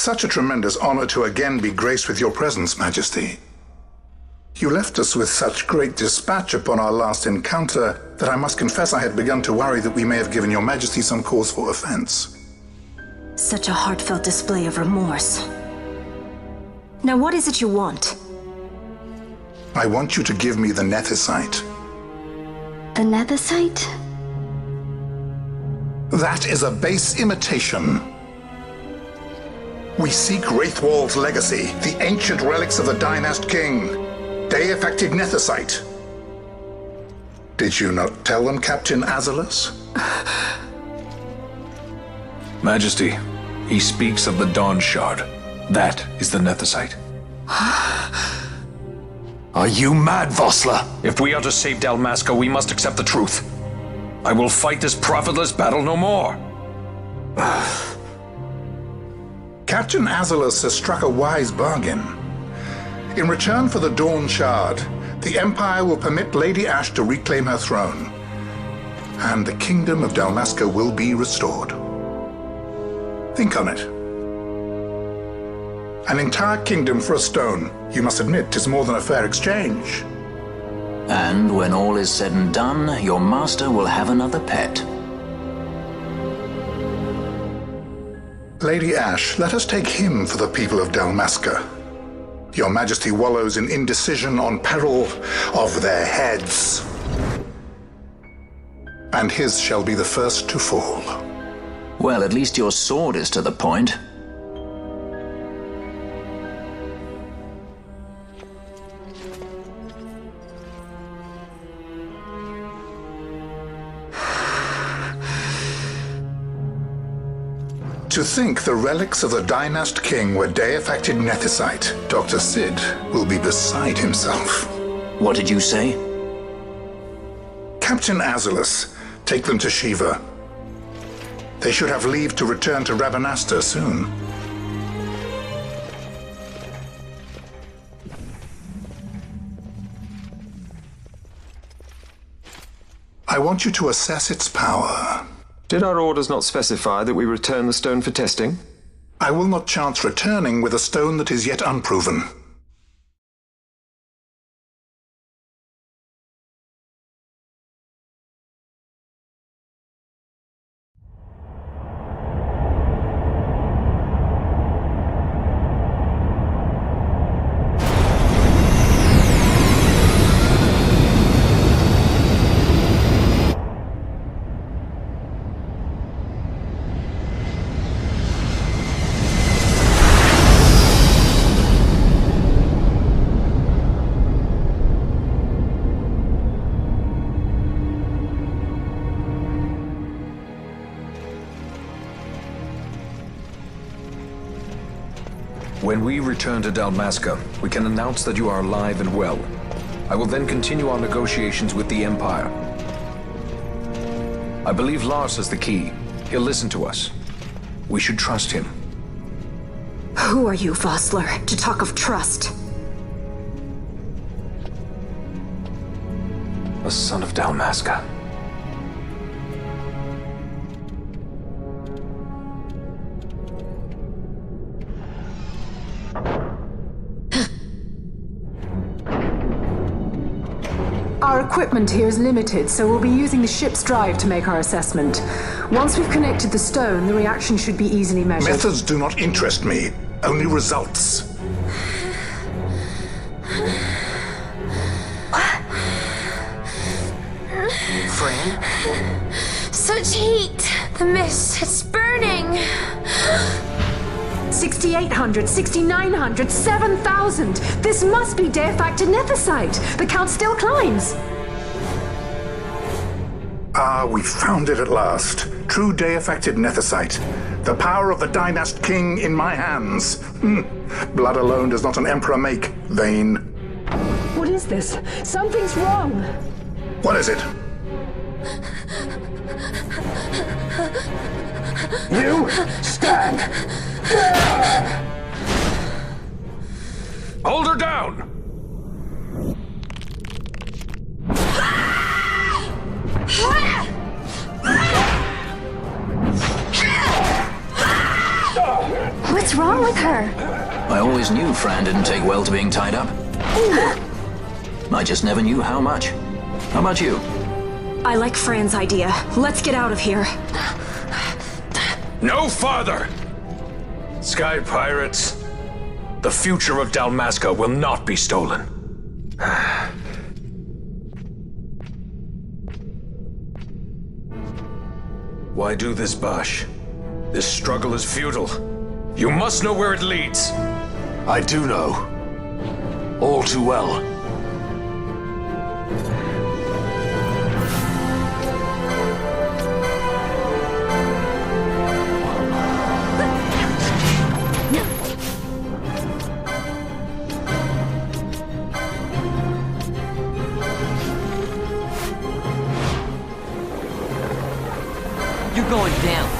Such a tremendous honor to again be graced with your presence, Majesty. You left us with such great dispatch upon our last encounter that I must confess I had begun to worry that we may have given your Majesty some cause for offense. Such a heartfelt display of remorse. Now what is it you want? I want you to give me the Nethicite. The Nethicite? That is a base imitation. We seek Wraithwall's legacy, the ancient relics of the Dynast King. Day-affected Nethicite. Did you not tell them, Captain Azalus? Majesty, he speaks of the Dawn Shard. That is the Nethicite. Are you mad, Vossler? If we are to save Dalmasca, we must accept the truth. I will fight this profitless battle no more. Captain Azalus has struck a wise bargain. In return for the Dawn Shard, the Empire will permit Lady Ash to reclaim her throne, and the Kingdom of Dalmasca will be restored. Think on it. An entire kingdom for a stone. You must admit, 'tis more than a fair exchange. And when all is said and done, your master will have another pet. Lady Ash, let us take him for the people of Dalmasca. Your Majesty wallows in indecision on peril of their heads. And his shall be the first to fall. Well, at least your sword is to the point. To think the relics of the Dynast King were day-affected Nethicite, Dr. Sid will be beside himself. What did you say? Captain Azalus, take them to Shiva. They should have leave to return to Rabanastre soon. I want you to assess its power. Did our orders not specify that we return the stone for testing? I will not chance returning with a stone that is yet unproven. When we return to Dalmasca, we can announce that you are alive and well. I will then continue our negotiations with the Empire. I believe Lars has the key. He'll listen to us. We should trust him. Who are you, Vossler, to talk of trust? A son of Dalmasca. Our equipment here is limited, so we'll be using the ship's drive to make our assessment. Once we've connected the stone, the reaction should be easily measured. Methods do not interest me, only results. Friend? Such heat! The mist, it's burning! 6,800, 6,900, 7,000! This must be day-affected Nethicite! The count still climbs! Ah, we found it at last. True day-affected Nethicite. The power of the Dynast King in my hands. Blood alone does not an emperor make, vain. What is this? Something's wrong! What is it? You stand! Hold her down! What's What's wrong with her? I always knew Fran didn't take well to being tied up. I just never knew how much. How about you? I like Fran's idea. Let's get out of here. No farther! Sky Pirates, the future of Dalmasca will not be stolen. Why do this, Bash? This struggle is futile. You must know where it leads. I do know. All too well. You're going down.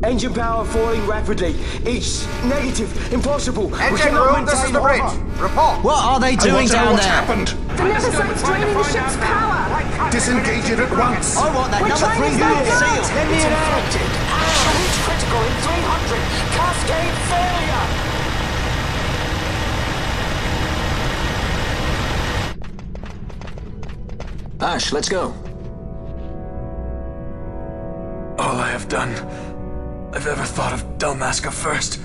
Engine power falling rapidly. Each negative, impossible. Engine room, this is the bridge. Report. What are they doing down what's there? happened. The Nemesis draining the ship's power! Disengage it at once. I want that We're number trying 3 to unit stop seal. it. Let me in out. Absolute critical in 300. Cascade failure. Ash, let's go. All I have done, I've ever thought of Dalmasca first.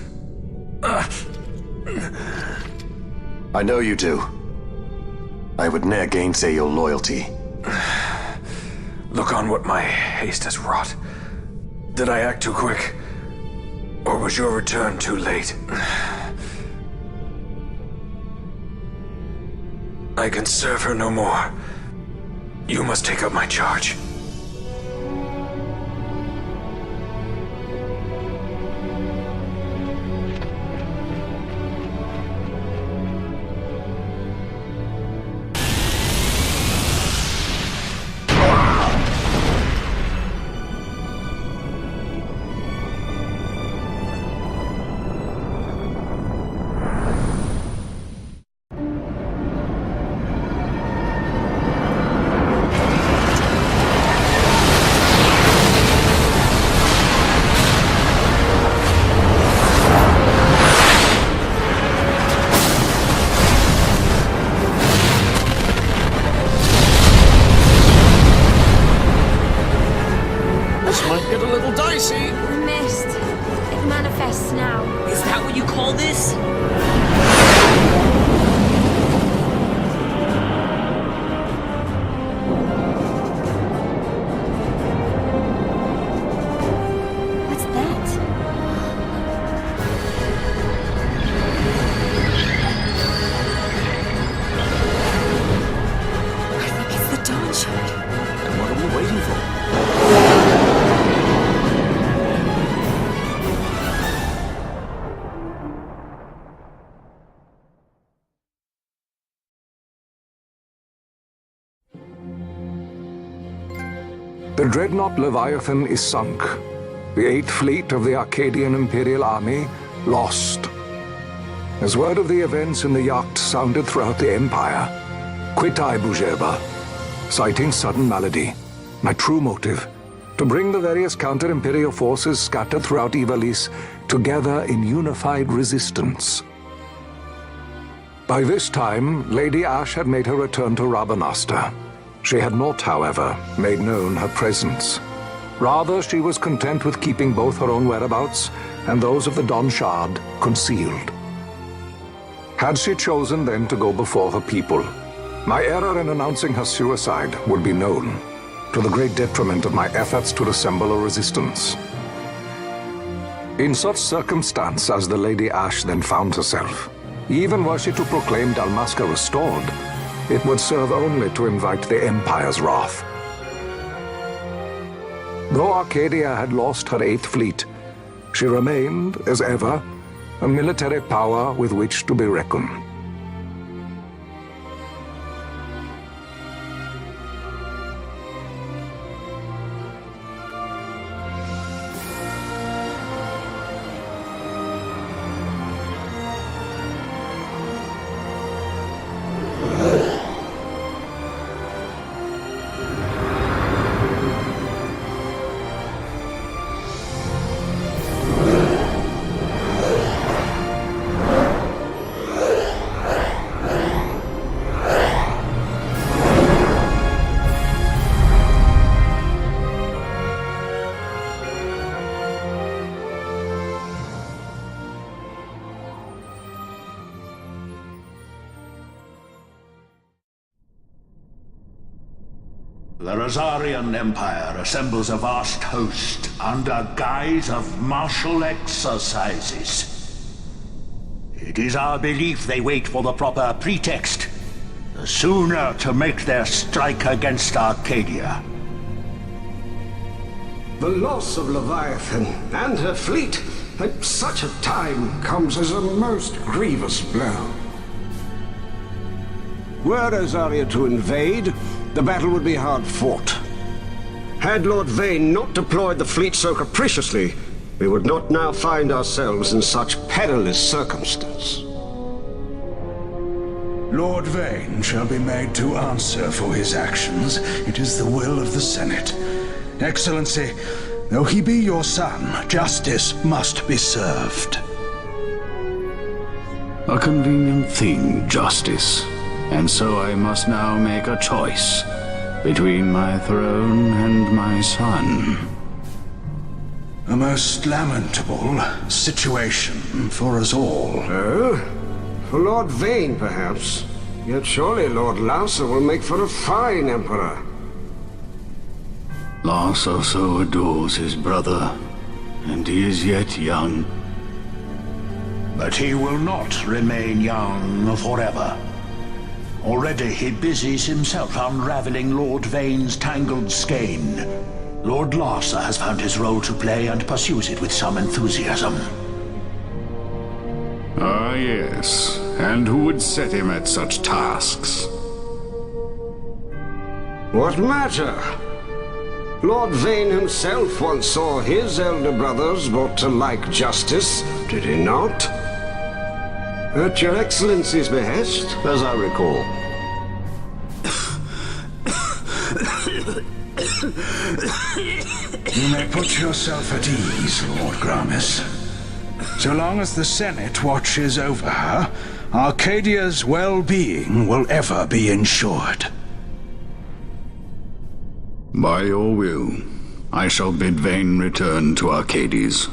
I know you do. I would ne'er gainsay your loyalty. Look on what my haste has wrought. Did I act too quick? Or was your return too late? I can serve her no more. You must take up my charge. The dreadnought Leviathan is sunk. The 8th Fleet of the Arcadian Imperial Army lost. As word of the events in the yacht sounded throughout the Empire, quit I Bujeba, citing sudden malady. My true motive, to bring the various counter-imperial forces scattered throughout Ivalice together in unified resistance. By this time, Lady Ash had made her return to Rabanastre. She had not, however, made known her presence. Rather, she was content with keeping both her own whereabouts and those of the Don Shard concealed. Had she chosen then to go before her people, my error in announcing her suicide would be known, to the great detriment of my efforts to assemble a resistance. In such circumstance as the Lady Ash then found herself, even were she to proclaim Dalmasca restored, it would serve only to invite the Empire's wrath. Though Arcadia had lost her 8th Fleet, she remained, as ever, a military power with which to be reckoned. The Rosarian Empire assembles a vast host under guise of martial exercises. It is our belief they wait for the proper pretext, the sooner to make their strike against Arcadia. The loss of Leviathan and her fleet at such a time comes as a most grievous blow. Were Rosaria to invade, the battle would be hard fought. Had Lord Vane not deployed the fleet so capriciously, we would not now find ourselves in such perilous circumstance. Lord Vane shall be made to answer for his actions. It is the will of the Senate. Excellency, though he be your son, justice must be served. A convenient thing, justice. And so I must now make a choice between my throne and my son. A most lamentable situation for us all. Oh? For Lord Vane, perhaps. Yet surely Lord Lauser will make for a fine emperor. Lauser so adores his brother, and he is yet young. But he will not remain young forever. Already he busies himself unraveling Lord Vane's tangled skein. Lord Larsa has found his role to play and pursues it with some enthusiasm. Ah, yes. And who would set him at such tasks? What matter? Lord Vane himself once saw his elder brothers brought to like justice, did he not? At your Excellency's behest, as I recall. You may put yourself at ease, Lord Gramis. So long as the Senate watches over her, Arcadia's well-being will ever be ensured. By your will, I shall bid Vane return to Arcades.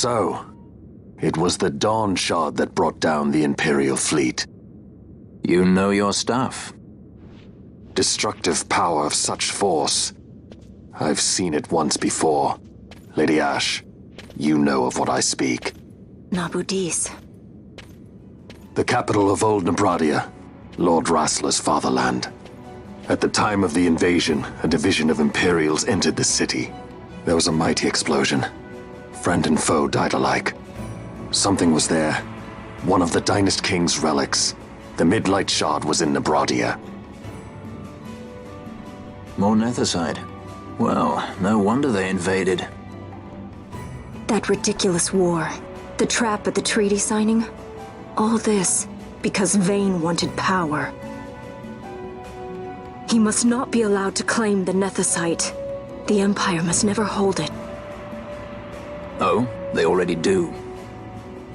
So, it was the Dawn Shard that brought down the Imperial fleet. You know your stuff. Destructive power of such force. I've seen it once before. Lady Ash, you know of what I speak. Nabudis. The capital of Old Nebradia, Lord Rassler's fatherland. At the time of the invasion, a division of Imperials entered the city. There was a mighty explosion. Friend and foe died alike. Something was there. One of the Dynast King's relics. The Midlight Shard was in Nebradia. More Nethicite. Well, no wonder they invaded. That ridiculous war. The trap at the treaty signing. All this because Vayne wanted power. He must not be allowed to claim the Nethicite. The Empire must never hold it. Oh, they already do.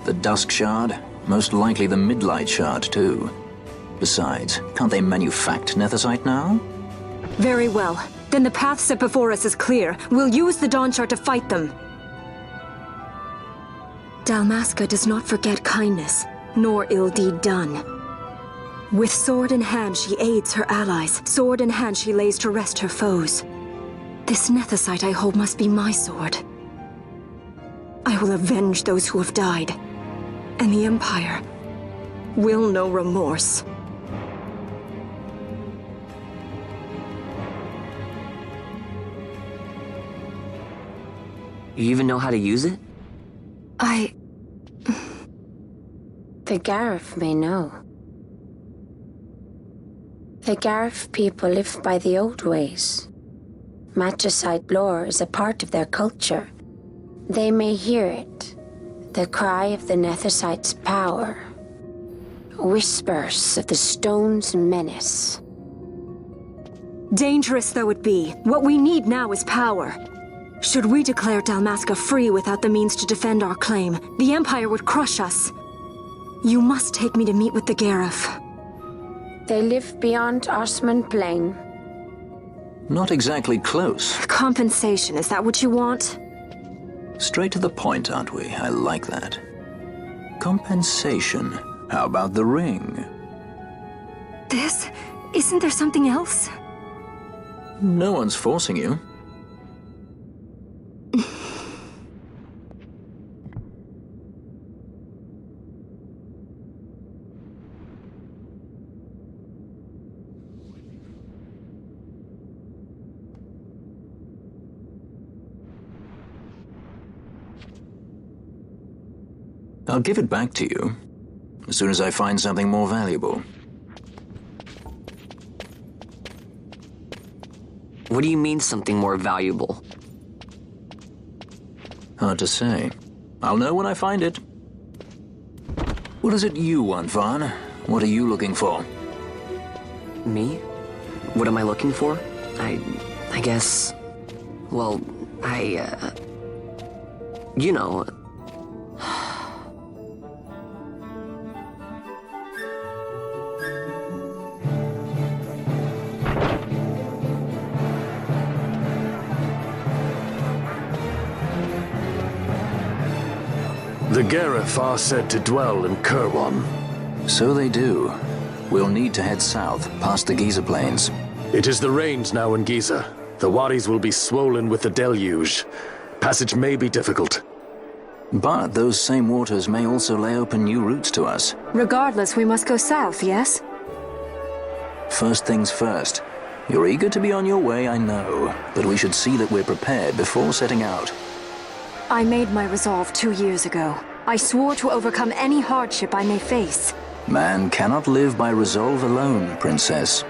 The Dusk Shard, most likely the Midlight Shard too. Besides, can't they manufacture Nethicite now? Very well. Then the path set before us is clear. We'll use the Dawn Shard to fight them. Dalmasca does not forget kindness, nor ill deed done. With sword in hand, she aids her allies. Sword in hand, she lays to rest her foes. This Nethicite I hold must be my sword. I will avenge those who have died, and the Empire will know remorse. You even know how to use it? The Garif may know. The Garif people live by the old ways. Magicite lore is a part of their culture. They may hear it, the cry of the Nethicite's power. Whispers of the stone's menace. Dangerous though it be, what we need now is power. Should we declare Dalmasca free without the means to defend our claim, the Empire would crush us. You must take me to meet with the Garif. They live beyond Osman Plain. Not exactly close. Compensation, is that what you want? Straight to the point, aren't we? I like that. Compensation. How about the ring? This? Isn't there something else? No one's forcing you. I'll give it back to you as soon as I find something more valuable. What do you mean something more valuable? Hard to say. I'll know when I find it. What is it you want, Vaughn? What are you looking for? Me? What am I looking for? I guess... Well, you know... The Garif are said to dwell in Kirwan. So they do. We'll need to head south, past the Giza Plains. It is the rains now in Giza. The wadis will be swollen with the deluge. Passage may be difficult. But those same waters may also lay open new routes to us. Regardless, we must go south, yes? First things first. You're eager to be on your way, I know. But we should see that we're prepared before setting out. I made my resolve 2 years ago. I swore to overcome any hardship I may face. Man cannot live by resolve alone, Princess.